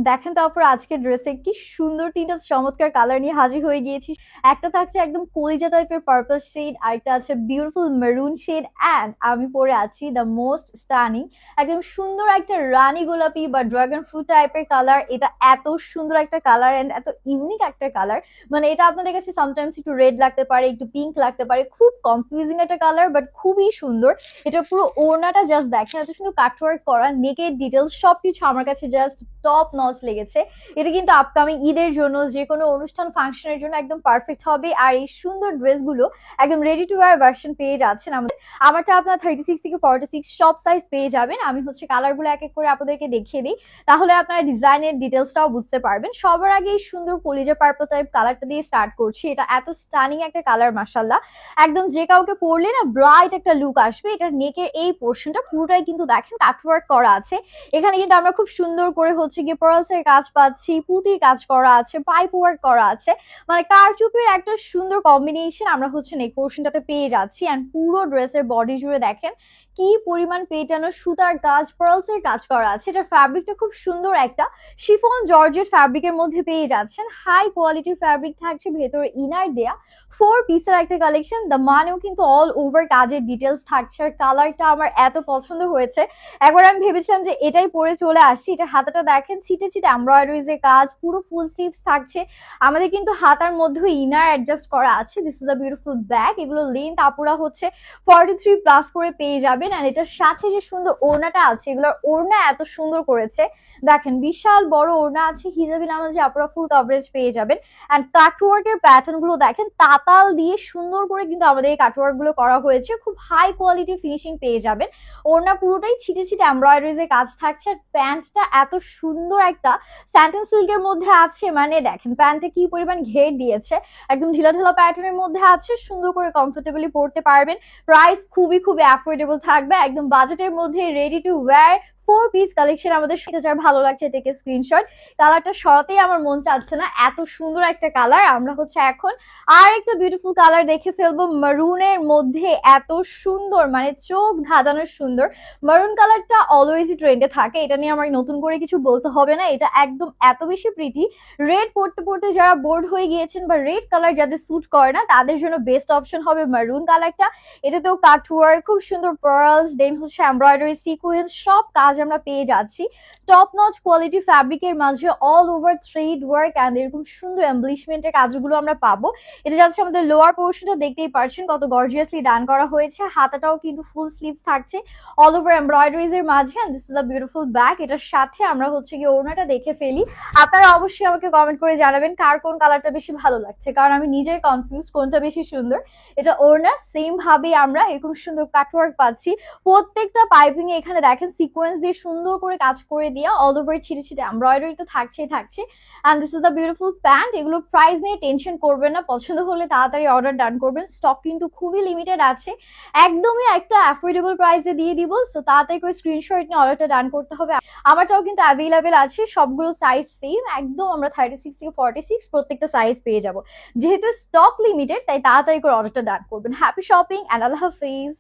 দেখেন তো আপুর আজকের ড্রেসে কি সুন্দর তিনটা চমৎকার কালার নিয়ে হাজির হয়ে গিয়েছি। একটা থাকছে একদম কলিজা টাইপের পার্পল শেড, আরেকটা আছে বিউটিফুল মেরুন শেড, অ্যান্ড আমি পরে আছি দ্য মোস্ট স্টানিং একদম সুন্দর একটা রানী গোলাপি বা ড্রাগন ফ্রুট টাইপের কালার। এটা এত সুন্দর একটা কালার অ্যান্ড এত ইউনিক একটা কালার, মানে এটা আপনাদের কাছে সামটাইমস একটু রেড লাগতে পারে, একটু পিঙ্ক লাগতে পারে, খুব কনফিউজিং একটা কালার বাট খুবই সুন্দর। এটা পুরো ওড়নাটা জাস্ট দেখেন, এত সুন্দর কাটওয়ার্ক করা, নেকের ডিটেলস সবকিছু আমার কাছে জাস্ট টপ নচ লেগেছে। এটা কিন্তু আপকামিং ঈদের জন্য, যে কোনো অনুষ্ঠান ফাংশনের জন্য একদম পারফেক্ট হবে। আর এই সুন্দর ড্রেসগুলো একদম রেডি টু ওয়্যার ভার্সন পেয়ে যাচ্ছেন আমারটা আপনার 36 থেকে 46 সব সাইজ পেয়ে যাবেন। আমি হচ্ছে কালারগুলো এক এক করে আপনাদেরকে দেখিয়ে দিই, তাহলে আপনারা ডিজাইনের ডিটেলসটাও বুঝতে পারবেন। সবার আগে এই সুন্দর কলিজা পার্পল টাইপ কালারটা দিয়ে স্টার্ট করছি। এটা এত স্টানিং একটা কালার, মাশাআল্লাহ, একদম যে কাউকে পরলে না ব্রাইট একটা লুক আসবে। এটার নেকের এই পোর্শনটা পুরোটাই কিন্তু দেখেন কাটওয়ার্ক করা আছে। এখানে কিন্তু আমরা খুব সুন্দর করে হচ্ছে গিয়ে পার্লস এর কাজ পাচ্ছি, পুঁতির কাজ করা আছে, পাইপ ওয়ার্ক করা আছে, মানে কারচুপির একটা সুন্দর কম্বিনেশন আমরা হচ্ছে নেক পোর্শনটাতে পেয়ে যাচ্ছি। এন্ড পুরো ড্রেসের বডি জুড়ে দেখেন কি পরিমাণ পেটানো সুতার কাজ, পার্লস এর কাজ করা আছে। এটার ফ্যাব্রিকটা খুব সুন্দর একটা শিফন জর্জেট ফ্যাব্রিকের মধ্যে পেয়ে যাচ্ছেন। হাই কোয়ালিটির ফ্যাব্রিক থাকছে, ভেতরে ইনার দেয়া 4 পিসের একটা কালেকশন। দ্য মানেও কিন্তু অল ওভার কাজের ডিটেলস থাকছে। আর কালারটা আমার এত পছন্দ হয়েছে, একবার আমি ভেবেছিলাম যে এটাই পরে চলে আসছি। এটা হাতাটা দেখেন, ছিটে ছিটে এমব্রয়ডারিজ এর কাজ, পুরো ফুল স্লিভস থাকছে। আমাদের কিন্তু হাতার মধ্যে ইনার অ্যাডজাস্ট করা আছে। This is a beautiful bag. এগুলো লেন্থ আপুরা হচ্ছে 43 প্লাস করে পেয়ে যাবেন। আর এটার সাথে যে সুন্দর ওড়নাটা আছে, এগুলোর ওড়না এত সুন্দর করেছে, দেখেন বিশাল বড় ওড়না আছে, হিজাবি নামাজে আপুরা ফুল কভারেজ পেয়ে যাবেন। অ্যান্ড কাটওয়ার্কের প্যাটার্ন গুলো দেখেন, তাতাল দিয়ে সুন্দর করে কিন্তু আমাদের এই কাটওয়ার্ক গুলো করা হয়েছে, খুব হাই কোয়ালিটির ফিনিশিং পেয়ে যাবেন। ওড়না পুরোটাই ছিটে ছিটে এমব্রয়ডারিজ এর কাজ থাকছে। আর প্যান্টটা এত সুন্দর একটা স্যান্টেন সিল্কের মধ্যে আছে, মানে দেখেন প্যান্টে কি পরিমাণ ঘের দিয়েছে, একদম ঢিলা ঢিলা প্যাটার্নের মধ্যে আছে, সুন্দর করে কমফোর্টেবলি পরতে পারবেন। প্রাইস খুবই খুবই অ্যাফোর্ডেবল থাকবে, একদম বাজেটের মধ্যে ready to wire 4 piece collection আমাদের। সেটা যার ভালো লাগছে টেকে স্ক্রিনশট। কালারটা সরাতেই আমার মন চাচ্ছে না, এত সুন্দর একটা কালার। আমরা হচ্ছে এখন আর একটা বিউটিফুল কালার দেখে ফেলবো, মারুনের মধ্যে এত সুন্দর, মানে চোখ ধাঁধানোর সুন্দর। মারুন কালারটা অলওয়েজই ট্রেন্ডে থাকে, এটা নিয়ে আমার নতুন করে কিছু বলতে হবে না। এটা একদম এত বেশি প্রিটি। রেড পড়তে পড়তে যারা বোর্ড হয়ে গিয়েছেন বা রেড কালার যাদের স্যুট করে না, তাদের জন্য বেস্ট অপশন হবে মারুন কালারটা। এটাতেও কাটওয়ার্ক, খুব সুন্দর পার্লস, দেন হচ্ছে এমব্রয়ডারি, সিকোয়েন্স সব কাজ আমরা পেয়ে যাচ্ছি। টপ নচ কোয়ালিটি ফ্যাব্রিকের মাঝে all over thread work and এরকম সুন্দর এমব্লিশমেন্টের কাজগুলো আমরা পাবো। এটা যাচ্ছে আমাদের লোয়ার পোর্শনটা, দেখতেই পারছেন কত গর্জিয়াসলি ডান করা হয়েছে। হাতাটাও কিন্তু ফুল স্লিভস থাকছে অল ওভার এমব্রয়ডারিজ এর মাঝে। And this is a beautiful bag. এটার সাথে আমরা হচ্ছে গিয়ে ওড়নাটা দেখে ফেলি। আপনারা অবশ্যই আমাকে কমেন্ট করে জানাবেন কার কোন কালারটা বেশি ভালো লাগছে, কারণ আমি নিজেই কনফিউজ কোনটা বেশি সুন্দর। এটা ওড়না, সেম ভাবে আমরা এরকম সুন্দর কাটওয়ার্ক পাচ্ছি। প্রত্যেকটা পাইপিং এ এখানে দেখেন সিকোয়েন্স দিয়ে সুন্দর করে কাজ করে দিয়া অল ওভার ছিটে ছিটে এমব্রয়ডারি তো থাকছেই থাকছে। And this is the beautiful pant. এগুলো প্রাইস নিয়ে টেনশন করবেন না, পছন্দ হলে তাড়াতাড়ি অর্ডার ডান করবেন। স্টক কিন্তু খুবই লিমিটেড আছে, একদমই একটা অ্যাফোর্ডেবল প্রাইসে দিয়ে দিব। সো তাড়াতাড়ি করে স্ক্রিনশট নিয়ে অর্ডারটা ডান করতে হবে। আমারটাও কিন্তু অ্যাভেলেবেল আছে, সবগুলো সাইজ সেম একদম। আমরা 36 থেকে 46 প্রত্যেকটা সাইজ পেয়ে যাব। যেহেতু স্টক লিমিটেড, তাই তাড়াতাড়ি করে অর্ডারটা ডান করবেন। Happy shopping and Allah Hafiz.